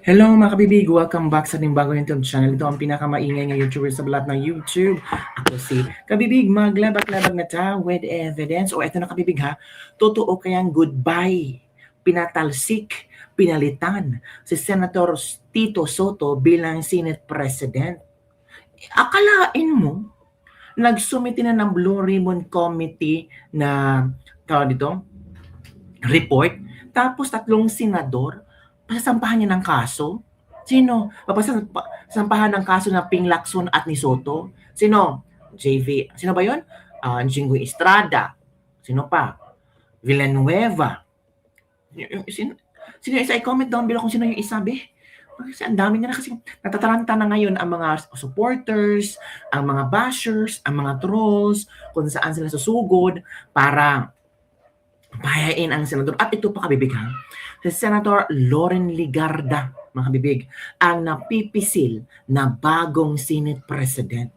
Hello mga kabibig! Welcome back sa ating bagong YouTube channel. Ito ang pinakamaingay ng YouTuber sa balat ng YouTube. Ako si Kabibig, maglabag-labag na ta with evidence. O eto na kabibig ha, totoo kayang goodbye, pinatalsik, pinalitan si Senator Tito Soto bilang Senate President. Akalain mo, nagsumiti na ng Blue Ribbon Committee na tawag dito, report, tapos 3 senador, pasasampahan niya ng kaso? Sino? Papasampahan ng kaso na Ping Lacson at ni Soto? Sino? JV. Sino ba yun? Jinggoy Estrada. Sino pa? Villanueva. Sino, sino isa? I-comment down below kung sino yung isabi. Kasi ang dami na kasi natataranta na ngayon ang mga supporters, ang mga bashers, ang mga trolls, kung saan sila susugod para pahayain ang senador. At ito pa kabibig ha, si Senator Loren Ligarda, mga kabibig, ang napipisil na bagong Senate President.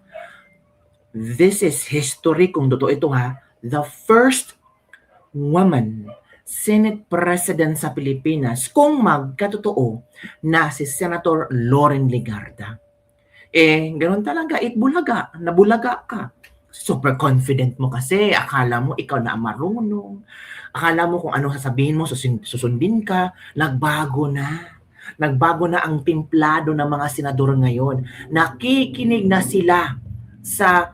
This is history kung totoo ito ha. The first woman Senate President sa Pilipinas kung magkatotoo na si Senator Loren Ligarda. Ganun talaga, itbulaga, nabulaga ka. Super confident mo kasi, akala mo ikaw na ang marunong, akala mo kung ano sasabihin mo, susundin ka, nagbago na. Nagbago na ang timplado ng mga senador ngayon. Nakikinig na sila sa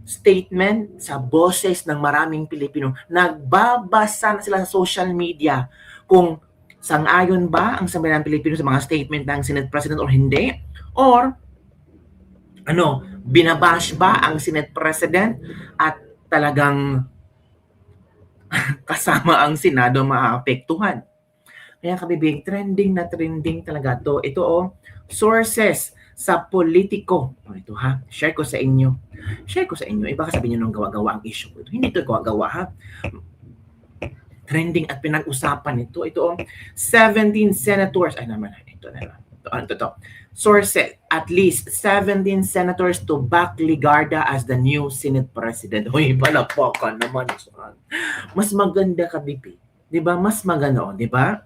statement, sa boses ng maraming Pilipino. Nagbabasa na sila sa social media kung sang-ayon ba ang sambayan ng Pilipino sa mga statement ng Senate President or hindi, or binabash ba ang Senate President at talagang kasama ang Senado maapektuhan? Kaya kabibig, trending na trending talaga to. Ito sources sa politiko. Ito ha, share ko sa inyo. Iba ka sabihin nyo nung gawa-gawa ang issue ko. Hindi ito gawa-gawa ha. Trending at pinag-usapan ito. Ito 17 senators. Ay naman, ito na lang. Ito. Sources, at least 17 senators to back Ligarda as the new Senate President. Uy, palapakan naman. Mas maganda ka, Bibi. Di ba? Mas maganda, di ba?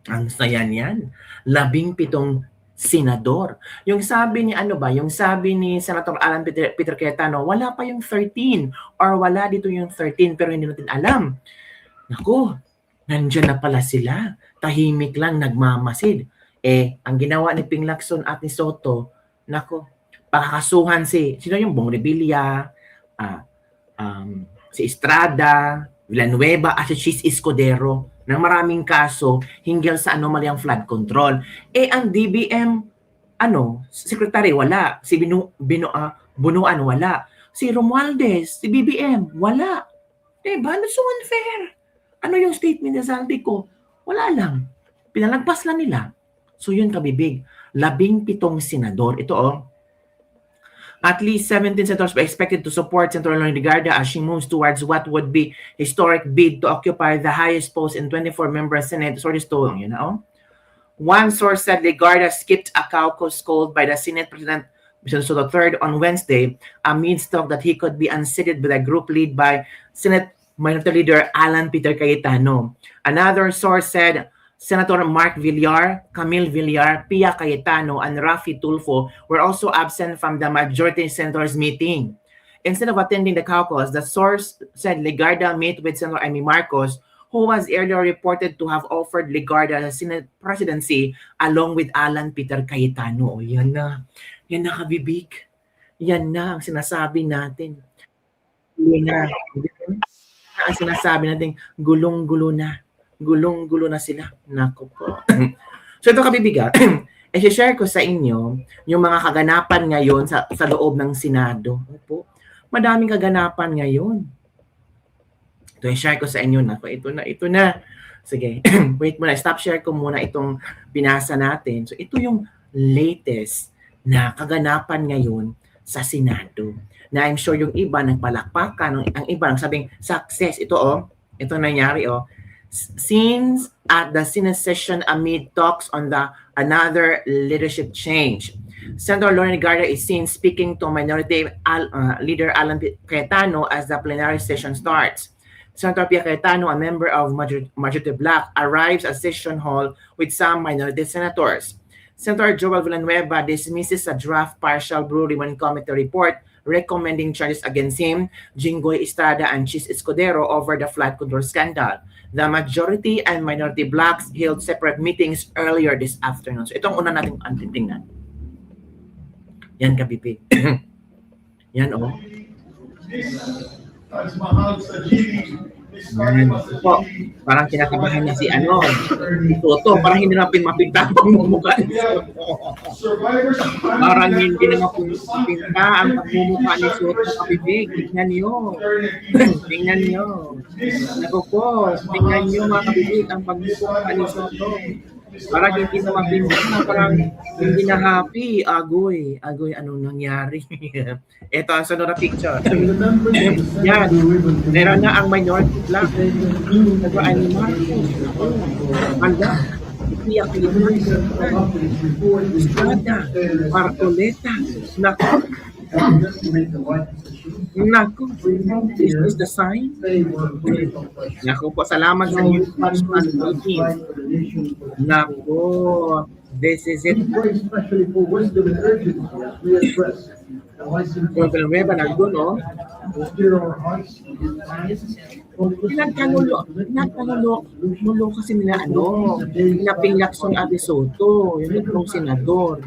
Ang saya niyan. 17 senador. Yung sabi ni yung sabi ni Senator Alan Peter Cayetano, wala pa yung 13 or wala dito yung 13 pero hindi natin alam. Naku, nandyan na pala sila. Tahimik lang, nagmamasid. Ang ginawa ni Ping Lacson at ni Soto, naku, pakakasuhan sino yung Bong Revilla, si Estrada, Villanueva at si Chis Escudero ng maraming kaso hinggil sa anomalyang flood control. Ang DBM, secretary, wala. Si Bunuan, wala. Si Romualdez, si BBM, wala. Diba? That's so unfair. Ano yung statement ni Zaldico? Wala lang. Pinalagpas lang nila. So yun kabibig. 17 senador. Ito at least 17 senators were expected to support Senator Loren Ligarda as she moves towards what would be historic bid to occupy the highest post in 24-member Senate. Sources told, One source said Ligarda skipped a caucus called by the Senate President Soto III on Wednesday amidst talk that he could be unseated with a group led by Senate Minority Leader Alan Peter Cayetano. Another source said Senator Mark Villar, Camille Villar, Pia Cayetano, and Rafi Tulfo were also absent from the majority senators meeting. Instead of attending the caucus, the source said Ligarda met with Senator Amy Marcos, who was earlier reported to have offered Ligarda the Senate presidency along with Alan Peter Cayetano. Yan na kabibig. Yan na ang sinasabi natin. Yan na ang sinasabi natin, gulong-gulo na. Gulong-gulo na sila. Naku po. So ito kabibiga, i-share ko sa inyo yung mga kaganapan ngayon sa loob ng Senado. Opo. Madaming kaganapan ngayon. Ito i-share ko sa inyo. Naku, ito na. Sige, wait muna. Stop share ko muna itong binasa natin. So ito yung latest na kaganapan ngayon sa Senado. Na I'm sure yung iba nagpalakpakan, ang iba nagsabing success. Ito ito nangyari Scenes at the Senate session amid talks on the another leadership change. Senator Loren Ligarda is seen speaking to Minority Leader Alan Cayetano as the plenary session starts. Senator Pia Cayetano, a member of Majority Black, arrives at session hall with some minority senators. Senator Joel Villanueva dismisses a draft partial Blue Ribbon Committee report recommending charges against him, Jinggoy Estrada, and Chis Escudero over the flood control scandal. The majority and minority blacks held separate meetings earlier this afternoon. So itong una nating tingnan. Yan, Kapipi. Yan, oh. Po, parang kinakabahan niya si Toto, parang hindi na mapinta ang pagmumukha ni Soto. Parang hindi na mapinta ang pagmumukha ni Soto, Kapibig. Tingnan niyo. Tingnan niyo. Naku po, tingnan niyo mga Kapibig ang pagmumukha ni Soto. Parang hindi na mapinta, parang hindi na happy. Agoy, anong nangyari? Ito ang sunod na picture. Yan, meron na ang minority black. Nag-aani Marcos. Hala, iyak Estrada, Marcoleta. Naku, is this the sign? Naku po, salamat sa new Pasman meeting. Naku, this is it. Kung Villanueva nandun, no? Nagkanulo kasi nila, pinapinglakson Ate Soto, yung itong senador.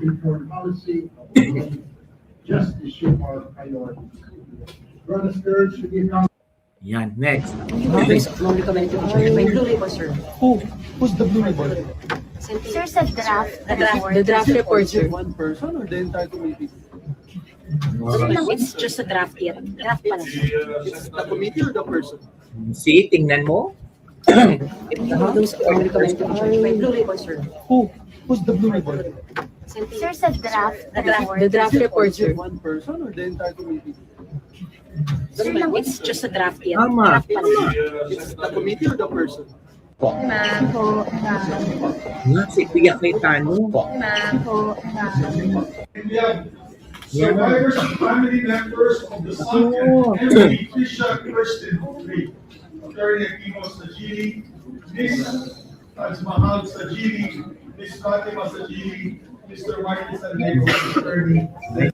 Yan, next. May blue ribbon, sir. Who's the blue ribbon? Sir, sa draft. The draft report, sir. One person or the entire committee? It's just a draft yet. Draft pa lang. It's the committee or the person? See, tingnan mo. May blue ribbon, sir. Who's the blue ribbon? Sir, sa draft. The draft report, sir. One person or the entire committee? It's just a draft yet. Tama. Draft pa lang. It's the committee or the person? Ma'am po. Nga, si Pia Cayetano. Ma'am po. Survivors and family members of the sunken Emily Trisha Kirsten Hofrey, Attorney Aquino Sajili, Ms. Tajmahal Sajili, Ms. Fatima Sajili, Mr. Martin Sandiego, Attorney.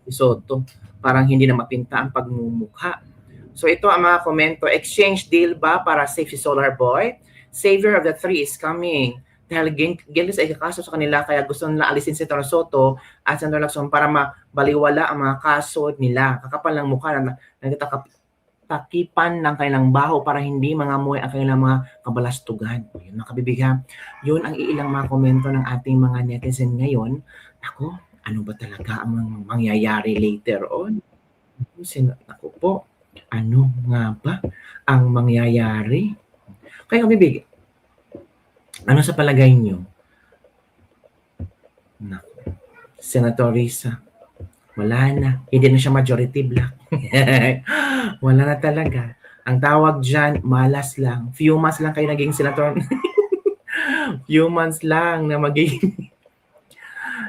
Soto, parang hindi na mapinta ang pagmumukha. So ito ang mga komento. Exchange deal ba para save si Solar Boy? Savior of the three is coming. Dahil guilty sa ikakaso sa kanila, kaya gusto nila alisin si Senator Soto at Senator Lacson para mabaliwala ang mga kaso nila. Kakapal ng mukha na nagtatakipan ng kanilang baho para hindi mangamoy ang kanilang mga kabalastugan. Yun, nakabibigha. Yun ang iilang mga komento ng ating mga netizen ngayon. Ako, ano ba talaga ang mangyayari later on? Ako po, ano nga ba ang mangyayari? Kaya kabibig, ano sa palagay niyo? Naku, Senator Risa, wala na. Hindi na siya majority black. Wala na talaga. Ang tawag dyan, malas lang. Few months lang kayo naging senator. Few months lang na magiging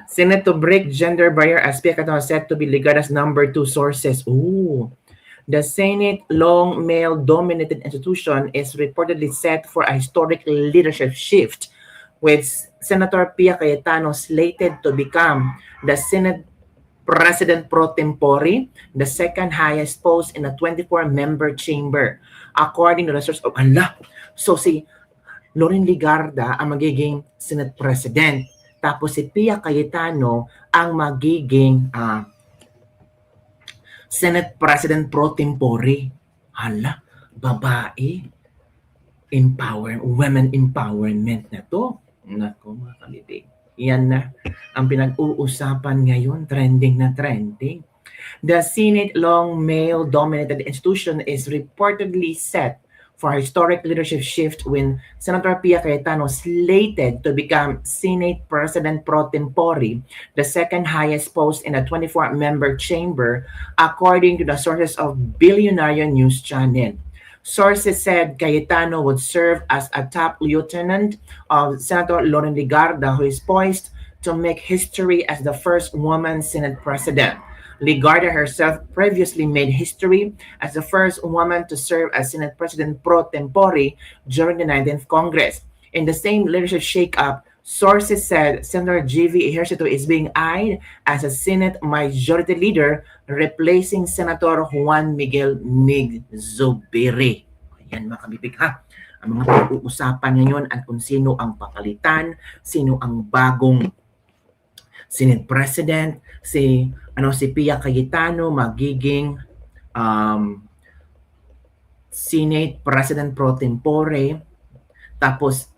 Senate to break gender barrier as Pia Cayetano said to be regarded as number 2 sources. Ooh. The Senate, long male-dominated institution, is reportedly set for a historic leadership shift, with Senator Pia Cayetano slated to become the Senate President pro tempore, the second highest post in a 24-member chamber, according to the source of Allah. So si Loren Legarda ang magiging Senate President, tapos si Pia Cayetano ang magiging Senate President pro tempore. Hala, babae. Women empowerment na to. Nako mga kalibig. Yan na ang pinag-uusapan ngayon. Trending na trending. The Senate, long male-dominated institution, is reportedly set for a historic leadership shift when Senator Pia Cayetano slated to become Senate President pro tempore, the second highest post in a 24-member chamber, according to the sources of Billionaire News Channel. Sources said Cayetano would serve as a top lieutenant of Senator Loren Legarda, who is poised to make history as the first woman Senate President. Legarda herself previously made history as the first woman to serve as Senate President pro tempore during the 19th Congress. In the same leadership shakeup, sources said Senator G.V. Ejercito is being eyed as a Senate Majority Leader replacing Senator Juan Miguel Mig Zubiri. Ayan mga kabibig ha. Ang mga pag-uusapan ngayon at kung sino ang papalitan, sino ang bagong Senate President, si Pia Cayetano magiging Senate President pro tempore, tapos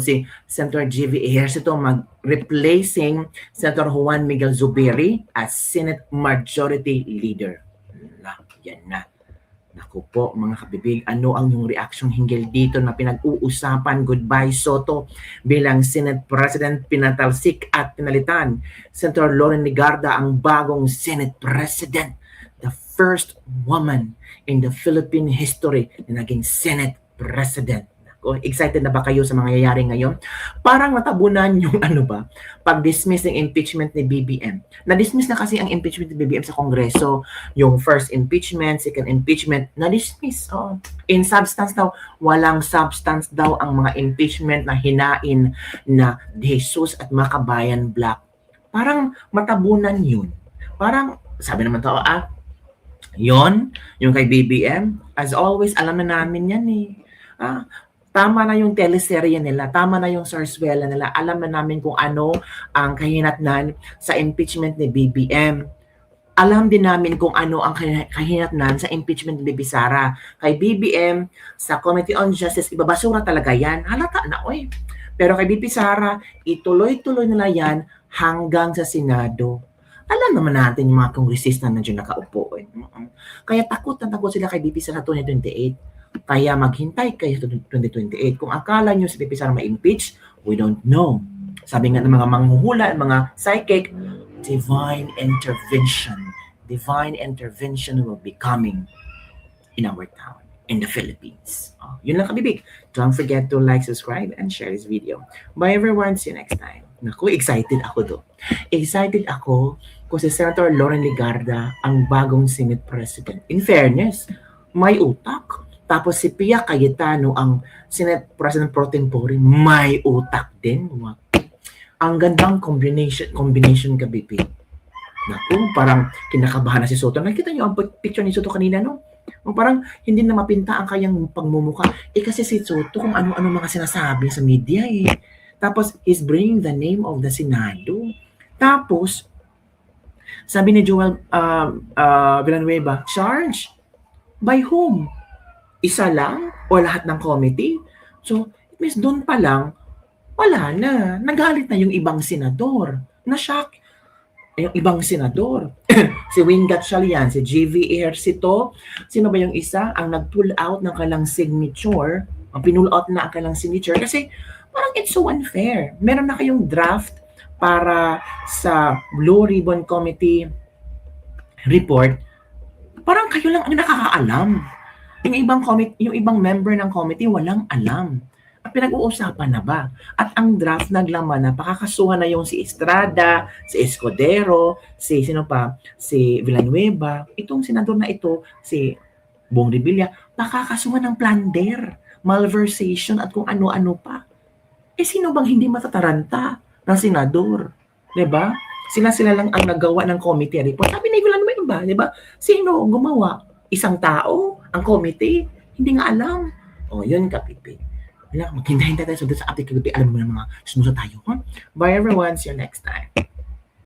si Senator G.V. Ejercito replacing Senator Juan Miguel Zubiri as Senate Majority Leader. Yan na. Naku po mga kabibig, ano ang yung reaction hinggil dito na pinag-uusapan? Goodbye Soto bilang Senate President, pinatalsik at pinalitan. Senator Loren Legarda ang bagong Senate President, the first woman in the Philippine history na naging Senate President. Excited na ba kayo sa mangyayari ngayon? Parang natabunan yung pag-dismiss ng impeachment ni BBM. Na-dismiss na kasi ang impeachment ni BBM sa Kongreso. Yung first impeachment, second impeachment, na-dismiss. In substance daw, walang substance daw ang mga impeachment na hinain na De Jesus at Makabayan Black. Parang matabunan yun. Parang, sabi naman tao, yon yung kay BBM, as always, alam na namin yan eh. Tama na yung teleserye nila, tama na yung sarsuela nila, alam na namin kung ano ang kahinatnan sa impeachment ni BBM. Alam din namin kung ano ang kahinatnan sa impeachment ni Bibi Sara. Kay BBM, sa Committee on Justice, ibabasura talaga yan. Halata na, oy. Pero kay Bibi Sara, ituloy-tuloy nila yan hanggang sa Senado. Alam naman natin yung mga kongresista na nandiyan nakaupo. Kaya takot na takot sila kay Bibi Sara 2028. Kaya maghintay kayo sa 2028. Kung akala nyo si Bibi Sara ma-impeach, we don't know. Sabi nga ng mga manghuhula, mga psychic, divine intervention will be coming in our town, in the Philippines. Yun lang kabibig. Don't forget to like, subscribe, and share this video. Bye everyone. See you next time. Naku, excited ako do. Excited ako kung si Senator Loren Legarda ang bagong Senate President. In fairness, may utak. Tapos si Pia Cayetano ang Senate President pro tempore, may utak din. Ang gandang combination kabibi. Naku, parang kinakabahan na si Soto. Nakita niyo ang picture ni Soto kanina, no? Parang hindi na mapinta ang kayang pagmumuka. Kasi si Soto kung ano-ano mga sinasabi sa media eh. Tapos he's bringing the name of the Senado. Tapos sabi ni Joel Villanueva, charge by whom? Isa lang o lahat ng committee? So, it means doon pa lang, wala na. Nagalit na yung ibang senador. Na-shock yung ibang senador. Si Wing Gatchalian, si G.V. Ejercito. Sino ba yung isa? Ang nag-pull out ng kanilang signature. Ang pinull out na ang kanilang signature. Kasi parang it's so unfair. Meron na kayong draft para sa Blue Ribbon Committee report. Parang kayo lang ang nakakaalam. Yung ibang member ng committee walang alam. At pinag-uusapan na ba? At ang draft naglaman na pakakasuhan na yung si Estrada, si Escudero, si Villanueva, itong senador na ito, si Bong Revilla, pakakasuhan ng plunder, malversation at kung ano-ano pa. Sino bang hindi matataranta ng senador? Diba? Sila lang ang nagawa ng committee report. Sabi ni Villanueva, diba? Sino gumawa? Isang tao? Ang committee? Hindi nga alam. Yun kapipi. Wala, maghintay tayo sa update kapipi. Alam mo na mga sumunod tayo. Bye everyone. See you next time.